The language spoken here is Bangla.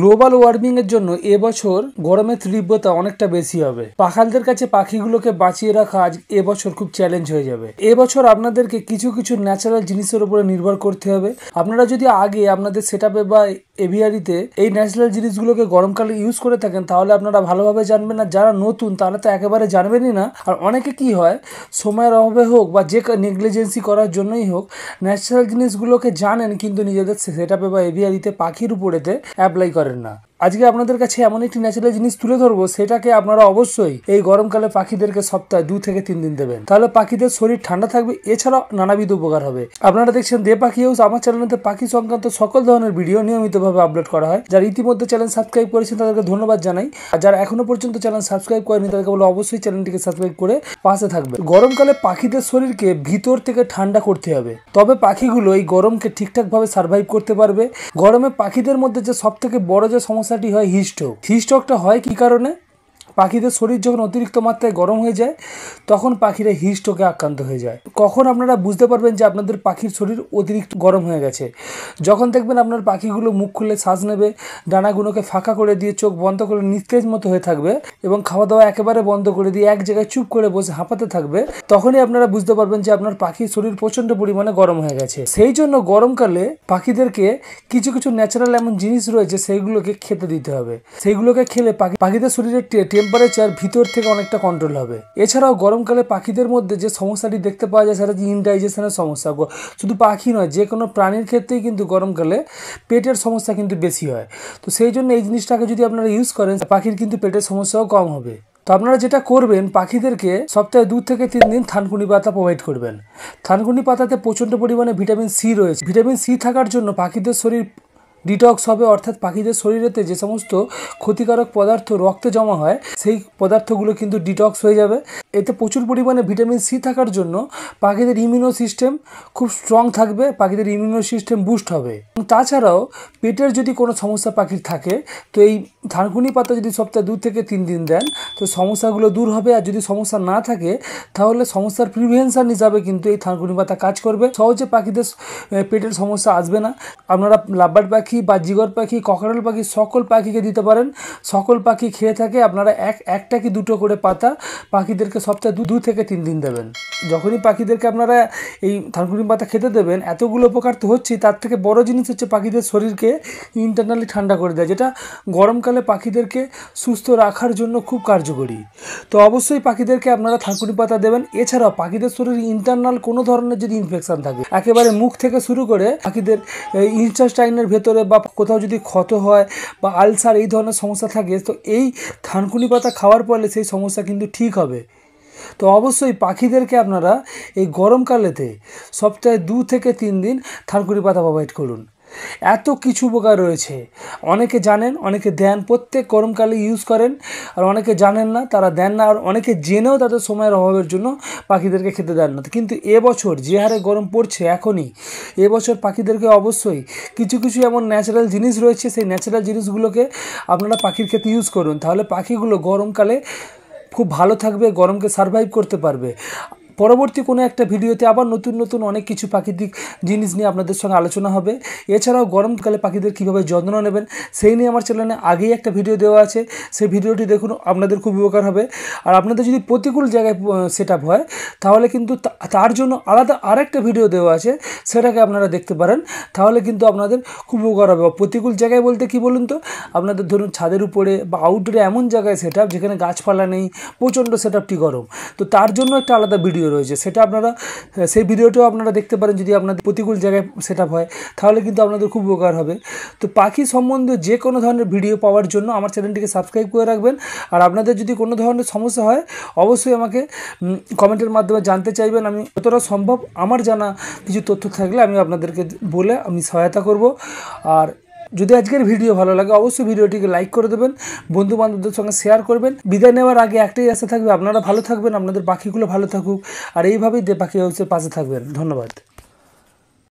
গ্লোবাল ওয়ার্মিং এর জন্য এবছর গরমের তীব্রতা অনেকটা বেশি হবে। পাখালদের কাছে পাখিগুলোকে বাঁচিয়ে রাখা আজ এবছর খুব চ্যালেঞ্জ হয়ে যাবে। এবছর আপনাদেরকে কিছু কিছু ন্যাচারাল জিনিসের উপরে নির্ভর করতে হবে। আপনারা যদি আগে আপনাদের সেটআপে বা এভিয়ারিতে এই ন্যাচারাল জিনিসগুলোকে গরমকালে ইউজ করে থাকেন তাহলে আপনারা ভালোভাবে জানবেন। না যারা নতুন তারা তো একেবারে জানবেনই না। আর অনেকে কি হয়, সময়ের অভাবে হোক বা যে নেগলিজেন্সি করার জন্যই হোক, ন্যাচারাল জিনিসগুলোকে জানেন কিন্তু নিজেদের সেটআপে বা এভিয়ারিতে পাখির উপরেতে অ্যাপ্লাই করেন না। আজকে আপনাদের কাছে এমন একটি ন্যাচারাল জিনিস তুলে ধরবো, সেটাকে আপনারা অবশ্যই এই গরমকালে পাখিদেরকে সপ্তাহে 2 থেকে 3 দিন দেবেন। তাহলে পাখিদের শরীর ঠান্ডা থাকবে, এছাড়াও নানাবিধ উপকার হবে। আপনারা দেখছেন দে পাখি হাউস। আমার চ্যানেলে পাখি সংক্রান্ত সকল ধরনের ভিডিও নিয়মিতভাবে আপলোড করা হয়। যারা ইতিমধ্যে চ্যানেল সাবস্ক্রাইব করেছেন তাদেরকে ধন্যবাদ জানাই। আর যারা এখনো পর্যন্ত চ্যানেল সাবস্ক্রাইব করেনি তাদেরকে বলে অবশ্যই চ্যানেলটিকে সাবস্ক্রাইব করে পাশে থাকবে। গরমকালে পাখিদের শরীরকে ভিতর থেকে ঠান্ডা করতে হবে, তবে পাখিগুলো এই গরমকে ঠিকঠাকভাবে সার্ভাইভ করতে পারবে। গরমে পাখিদের মধ্যে যে সব থেকে বড় যে সমস্যাটি হয় হিটস্ট্রোকটা হয় কি কারণে? পাখিদের শরীর যখন অতিরিক্ত মাত্রায় গরম হয়ে যায় তখন পাখিরা হিটস্ট্রোকে আক্রান্ত হয়ে যায়। কখন আপনারা বুঝতে পারবেন যে আপনাদের পাখির শরীর অতিরিক্ত গরম হয়ে গেছে? যখন দেখবেন আপনার পাখিগুলো মুখ খুলে শ্বাস নেবে, ডানাগুলোকে ফাঁকা করে দিয়ে চোখ বন্ধ করে নিস্তেজ মতো হয়ে থাকবে এবং খাওয়া দাওয়া একেবারে বন্ধ করে দিয়ে এক জায়গায় চুপ করে বসে হাঁপাতে থাকবে, তখনই আপনারা বুঝতে পারবেন যে আপনার পাখির শরীর প্রচণ্ড পরিমাণে গরম হয়ে গেছে। সেই জন্য গরমকালে পাখিদেরকে কিছু কিছু ন্যাচারাল এমন জিনিস রয়েছে সেইগুলোকে খেতে দিতে হবে। সেইগুলোকে খেলে পাখিদের শরীরের টেম্পারেচার ভিতর থেকে অনেকটা কন্ট্রোল হবে। এছাড়াও গরমকালে পাখিদের মধ্যে যে সমস্যাটি দেখতে পাওয়া যায় সেটা হচ্ছে ইনডাইজেশনের সমস্যা। শুধু পাখি নয়, যে কোনো প্রাণীর ক্ষেত্রেই কিন্তু গরমকালে পেটের সমস্যা কিন্তু বেশি হয়। তো সেই জন্য এই জিনিসটাকে যদি আপনারা ইউজ করেন পাখির কিন্তু পেটের সমস্যাও কম হবে। তো আপনারা যেটা করবেন, পাখিদেরকে সপ্তাহে 2 থেকে 3 দিন থানকুনি পাতা প্রোভাইড করবেন। থানকুনি পাতাতে প্রচণ্ড পরিমাণে ভিটামিন সি রয়েছে। ভিটামিন সি থাকার জন্য পাখিদের শরীর ডিটক্স হবে, অর্থাৎ পাখিদের শরীরেতে যে সমস্ত ক্ষতিকারক পদার্থ রক্তে জমা হয় সেই পদার্থগুলো কিন্তু ডিটক্স হয়ে যাবে। এতে প্রচুর পরিমাণে ভিটামিন সি থাকার জন্য পাখিদের ইমিউনো সিস্টেম খুব স্ট্রং থাকবে, পাখিদের ইমিউনো সিস্টেম বুস্ট হবে। তাছাড়াও পেটের যদি কোনো সমস্যা পাখির থাকে তো এই থানকুনি পাতা যদি সপ্তাহে 2 থেকে 3 দিন দেন তো সমস্যাগুলো দূর হবে। আর যদি সমস্যা না থাকে তাহলে সমস্যার প্রিভেনশন হিসাবে কিন্তু এই থানকুনি পাতা কাজ করবে। সহজে পাখিদের পেটের সমস্যা আসবে না। আপনারা লাভবার্ড পাখি বা জিগর পাখি, ককরেল পাখি সকল পাখিকে দিতে পারেন। সকল পাখি খেয়ে থাকে আপনারা একটা কি দুটো করে পাতা পাখিদেরকে সপ্তাহে 2 থেকে 3 দিন দেবেন। যখনই পাখিদেরকে আপনারা এই থানকুনি পাতা খেতে দেবেন, এতগুলো উপকার তো হচ্ছেই, তার থেকে বড় জিনিস হচ্ছে পাখিদের শরীরকে ইন্টারনালি ঠান্ডা করে দেয়, যেটা গরমকালে পাখিদেরকে সুস্থ রাখার জন্য খুব কার্যকরী। তো অবশ্যই পাখিদেরকে আপনারা থানকুনি পাতা দেবেন। এছাড়াও পাখিদের শরীরে ইন্টারনাল কোনো ধরনের যদি ইনফেকশন থাকে, একেবারে মুখ থেকে শুরু করে পাখিদের ইন্টেস্টাইনের ভেতরে বা কোথাও যদি ক্ষত হয় বা আলসার এই ধরনের সমস্যা থাকে, তো এই থানকুনি পাতা খাওয়ার পরে সেই সমস্যা কিন্তু ঠিক হবে। তো অবশ্যই পাখিদেরকে আপনারা এই গরমকালেতে সপ্তাহে 2 থেকে 3 দিন থানকুনি পাতা প্রোভাইড করুন। এত কিছু উপকার রয়েছে, অনেকে জানেন, অনেকে দেন, প্রত্যেক গরমকালে ইউজ করেন। আর অনেকে জানেন না, তারা দেন না। আর অনেকে জেনেও তাদের সময়ের অভাবের জন্য পাখিদেরকে খেতে দেন না। কিন্তু এবছর যে হারে গরম পড়ছে এখনই, এবছর পাখিদেরকে অবশ্যই কিছু কিছু এমন ন্যাচারাল জিনিস রয়েছে, সেই ন্যাচারাল জিনিসগুলোকে আপনারা পাখির ক্ষেত্রে ইউজ করুন। তাহলে পাখিগুলো গরমকালে খুব ভালো থাকবে, গরমকে সার্ভাইভ করতে পারবে। পরবর্তী কোনো একটা ভিডিওতে আবার নতুন নতুন অনেক কিছু প্রাকৃতিক জিনিস নিয়ে আপনাদের সঙ্গে আলোচনা হবে। এছাড়াও গরমকালে পাখিদের কীভাবে যত্ন নেবেন সেই নিয়ে আমার চ্যানেলে আগেই একটা ভিডিও দেওয়া আছে, সেই ভিডিওটি দেখুন, আপনাদের খুব উপকার হবে। আর আপনাদের যদি প্রতিকূল জায়গায় সেট আপ হয় তাহলে কিন্তু তার জন্য আলাদা আরেকটা ভিডিও দেওয়া আছে, সেটাকে আপনারা দেখতে পারেন। তাহলে কিন্তু আপনাদের খুব উপকার হবে। প্রতিকূল জায়গায় বলতে কি বলুন তো, আপনাদের ধরুন ছাদের উপরে বা আউটডোরে এমন জায়গায় সেট আপ যেখানে গাছপালা নেই, প্রচণ্ড সেট আপটি গরম, তো তার জন্য একটা আলাদা ভিডিও রয়েছে, সেটা আপনারা সেই ভিডিওটাও আপনারা দেখতে পারেন। যদি আপনাদের প্রতিকূল জায়গায় সেট আপ হয় তাহলে কিন্তু আপনাদের খুব উপকার হবে। তো পাখি সম্বন্ধে যে কোনো ধরনের ভিডিও পাওয়ার জন্য আমার চ্যানেলটিকে সাবস্ক্রাইব করে রাখবেন। আর আপনাদের যদি কোনো ধরনের সমস্যা হয় অবশ্যই আমাকে কমেন্টের মাধ্যমে জানতে চাইবেন। আমি যতটা সম্ভব আমার জানা কিছু তথ্য থাকলে আমি আপনাদেরকে বলে আমি সহায়তা করব। আর যদি আজকের ভিডিও ভালো লাগে অবশ্যই ভিডিওটিকে লাইক করে দেবেন, বন্ধু বান্ধবদের সঙ্গে শেয়ার করবেন। বিদায় নেওয়ার আগে একটাই আশা থাকবে, আপনারা ভালো থাকবেন, আপনাদের পাখিগুলো ভালো থাকুক, আর এইভাবেই দে পাখি হাউসের পাশে থাকবেন। ধন্যবাদ।